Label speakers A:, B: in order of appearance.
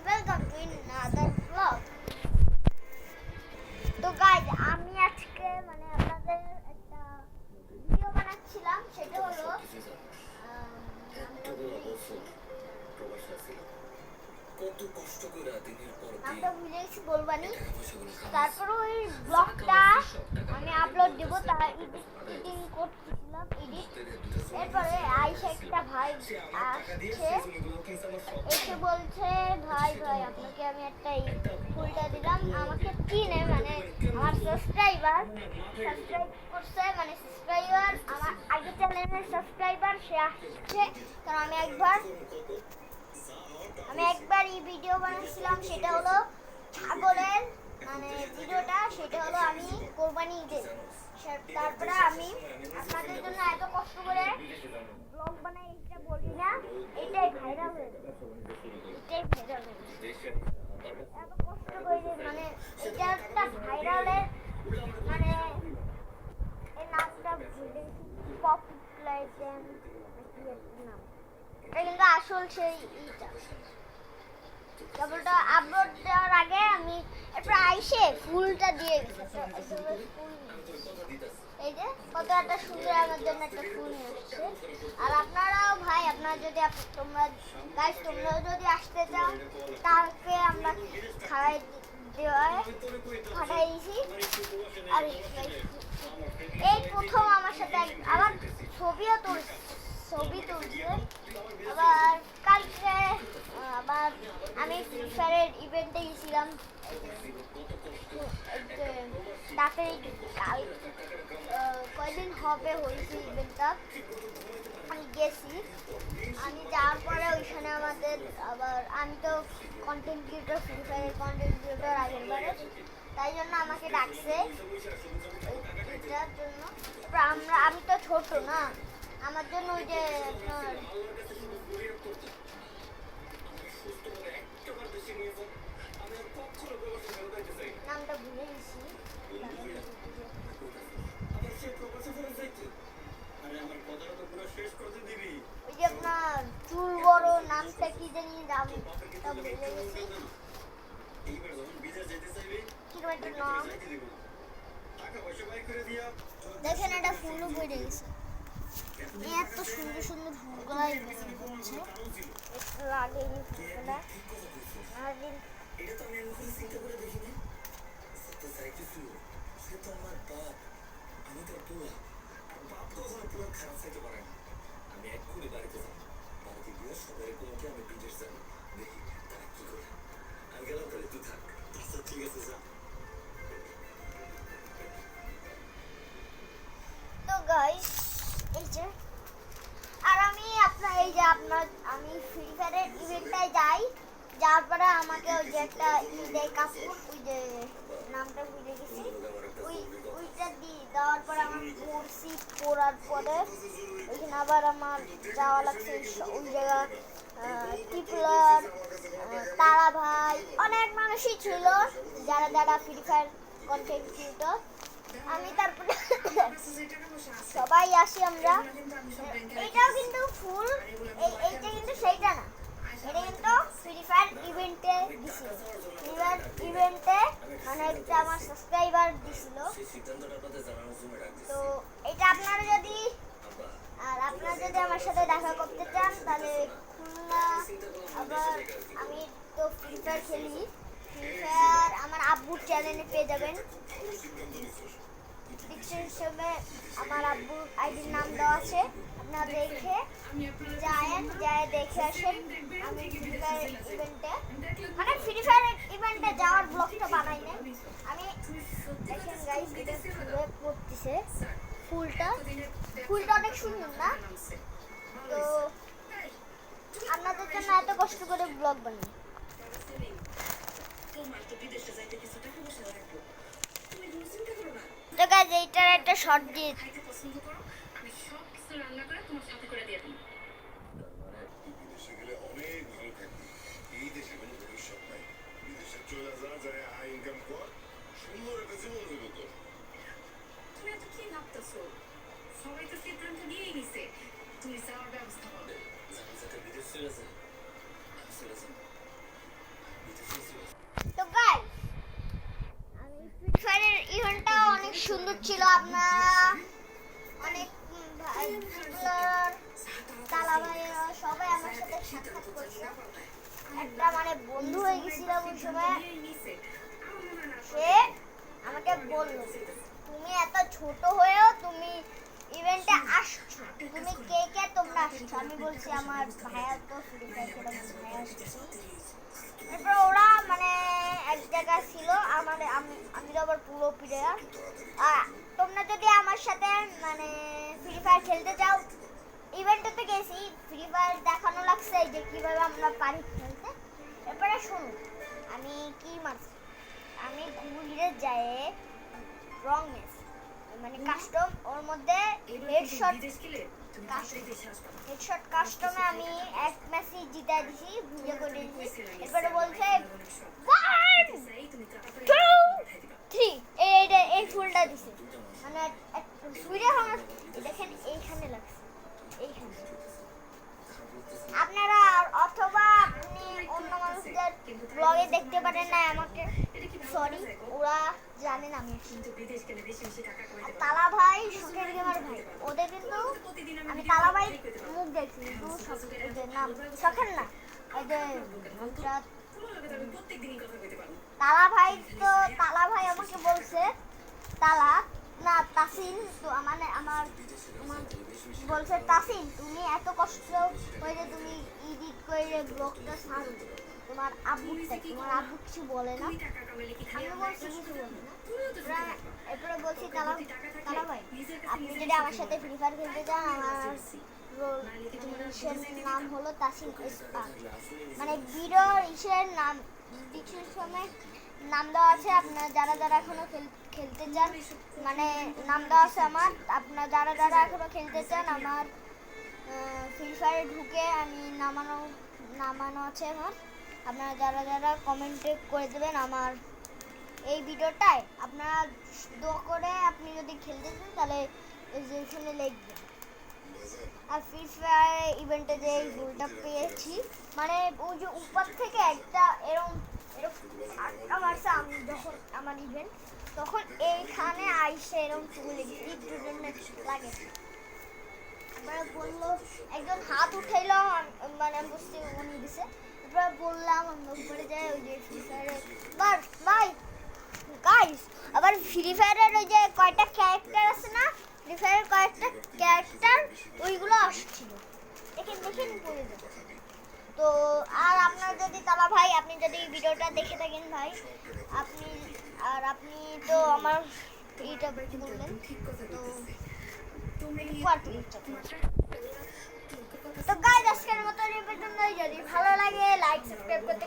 A: Welcome to another vlog. তো guys আমি আজকে আপনাদের একটা ভিডিও বানাচ্ছিলাম, সেটা হলো আমরা ভুলে গেছি বলবানি। তারপর ওই ব্লগটা আমি আপলোড দেবো, তার এডিটিং করতেছিলাম এরপরে আইসা একটা ভাই আসছে, এসে বলছে ভাই আপনাকে আমি একটা ফুলটা দিলাম। আমাকে চিনে, আমার সাবস্ক্রাইব করছে, সাবস্ক্রাইবার আমার আগের চ্যানেলের সাবস্ক্রাইবার, সে আসছে। কারণ আমি একবার এই ভিডিও বানিয়েছিলাম, সেটা হলো ছাগলের ভিডিওটা, সেটা হলো আমি কোরবানি ঈদে। তারপরে আমি আপনাদের জন্য এত কষ্ট করে ব্লগ বানাই, এটা বলি না, এটাই ভাইরাল হয়ে যাবে, এত কষ্ট করে এটা একটা ভাইরালের এর নামটা ভুলে পপুলার নাম, এটা কিন্তু আসল সেই তারপরটা আপলোড দেওয়ার আগে আমি এরপর আইসে ফুলটা দিয়ে গেছি। এই যে কত একটা সুন্দর আমার জন্য একটা ফুল নিয়ে আসছে। আর আপনারাও ভাই, তোমরাও যদি আসতে চাও, তাকে আমরা খাটাইছি। আর এই প্রথম আমার সাথে আবার ছবি তুলছে। আবার কালকে আমি ফ্রি ফায়ারের ইভেন্টে গেছিলাম, কয়দিন হবে হয়েছে ইভেন্টটা, আমি গেছি। আমি যাওয়ার পরে ওইখানে আমি তো কন্টেন্ট ক্রিয়েটর, ফ্রি ফায়ারের কন্টেন্ট ক্রিয়েটর আগের বারে, তাই জন্য আমাকে ডাকছে এটার জন্য। আমি তো ছোট না, আমার জন্য ওই যে আপনার নামটা ভুলে গেছি, ওই যে আপনার চুল বড়, নামটা কি জানি, নামটা ভুলে গেছি, দেখেন একটা ফুলও পড়ে গেছে। এত সুন্দর সুন্দর ফুলগুলাই হচ্ছে, লাগে ফুলগুলা তো গাইস এই যে, আর আমি আমি ফ্রি ফায়ারের ইভেন্টটায় যাওয়ার পরে আমাকে ওই যে একটা দেয় কাপড়, ওই যে নামটা ভুলে গেছি, ওইটা দেওয়ার পরে আমার পরার পরে ওইখানে আবার আমার যাওয়া লাগছে ওই জায়গা, টিপলার, তারা ভাই, অনেক মানুষই ছিল যারা ফ্রি ফায়ার কন্টেন্ট ক্রিয়েটর। আমি তারপরে সবাই আসি আমরা। এইটাও কিন্তু ফুল, এইটা কিন্তু সেইটা না, এটা কিন্তু ফ্রি ফায়ার ইভেন্টে দিছিল, একটা আমার সাবস্ক্রাইবার দিছিল। তো এটা আপনারা যদি আমার সাথে দেখা করতে চান, তাহলে খুলনা, আবার আমি তো ফ্রি ফায়ার খেলি, ফ্রি ফায়ার আমার আব্বুর চ্যানেলে পেয়ে যাবেন, হিসেবে আমার আব্বুর আইডির নাম দেওয়া আছে, আপনারা দেখে দেখে আসেন। আমি ফ্রি ফায়ার ইভেন্টে যাওয়ার ব্লগটা বানাই না আমি। দেখেন গাইস, এটা ফুলে পড়তেছে, ফুলটা অনেক সুন্দর না? তো আপনাদের জন্য এত কষ্ট করে ব্লগ বানাই। তো গাইস, এইটার একটা শর্ট দিয়ে সবাই তো সিদ্ধান্ত নিয়েই নিছে, তুমি যাওয়ার ব্যবস্থা করবে। তো গাইস আমি ফ্রি ফায়ারের ইভেন্টটা অনেক সুন্দর ছিল। আপনারা অনেক তালা ভাইয়েরা সবাই আমার সাথে সাক্ষাৎ করছে। একটা মানে বন্ধু হয়ে গেছিল ওই সময়। সে আমাকে বলল, তুমি এত ছোট হয়েও তুমি ইভেন্টে আসছো, তুমি কে কে তোমরা আসছো? আমি বলছি আমার ভাইয়া তো ফ্রি ফায়ার খেলে ভাইয়া আসছি। এরপর ওরা মানে এক জায়গায় ছিল, আমি তো আবার পুরো প্লেয়ার। তোমরা যদি আমার সাথে মানে ফ্রি ফায়ার খেলতে চাও, ইভেন্টে গেছি, ফ্রি ফায়ার দেখানো লাগছে যে কিভাবে আমরা পারি খেলতে। এরপরে শুনুন আমি কি মারছি। আমি ঘুরে যায় রং ম্যাচ মানে কাস্টম, ওর মধ্যে হেডশট কাস্টমে আমি এক ম্যাচই জিতাই দিছি, ভিডিও করে দিছি। এরপরে বলছে 1 2 3 এই ফুলটা দিছে মানে সুইরে আমার দেখেন এইখানে লাগছে, এইখানে। আপনারা অথবা আপনি অন্য মানুষদের ব্লগে দেখতে পারেন না আমাকে, সরি, ওরা জানেন আমি। তালা ভাই শখের গেমার ভাই, ওদের কিন্তু আমি তালা ভাই মুখ দেখছি কিন্তু নাম শখের না, ওই যে তালা ভাই। তো তালা ভাই আমাকে বলছে, তালা না তাসিন, তো মানে আমার বলছে তাসিন তুমি এত কষ্ট করে যে তুমি এডিট করে ব্লগটা ছাড়ো, তোমার আব্বু কিছু বলে না? আমি বলছি কিছু বলে না। এরপরে বলছি তালা ভাই আপনি যদি আমার সাথে ফ্রি ফায়ার খেলতে চান, আমার নাম হলো তাসিন মানে ভিডিও ইসের নাম ডিসের সময় নাম দেওয়া আছে। আপনার যারা যারা এখনো খেলতে চান মানে নাম দেওয়া আছে আমার, আপনার যারা যারা এখনো খেলতে চান আমার ফ্রি ফায়ারে ঢুকে আমি নামানো আছে আমার। আপনারা যারা যারা কমেন্টে করে দেবেন আমার এই ভিডিওটায়, আপনারা দোয়া করে আপনি যদি খেলতে চান তাহলে এখানে লিখবেন। আর ফ্রি ফায়ার ইভেন্টে যে এই গোলটা পেয়েছি মানে ওই যে উপর থেকে একটা এরকম মারছে, আমি যখন আমার ইভেন্ট তখন এইখানে আইসে এরকম চলে গেছে, একটুর জন্য লাগে। এবারে বললো একজন হাত উঠাইলো মানে বুঝতে উনি দিছে। এবার বললাম উপরে যায় ওই যে ফ্রি ফায়ারের ভাই গাইস, আবার ফ্রি ফায়ারের ওই যে কয়টা ক্যারেক্টার আছে না, ফ্রি ফায়ারের কয়েকটা ক্যারেক্টার ওইগুলো আসছিল, দেখেন পড়ে যাবে। তো আর আপনার যদি তালা ভাই আপনি যদি ভিডিওটা দেখে থাকেন ভাই, আপনি তো আমার এইটা বললেন তো গাইস আজকের মতো এই পর্যন্তই। যদি ভালো লাগে লাইক সাবস্ক্রাইব করতে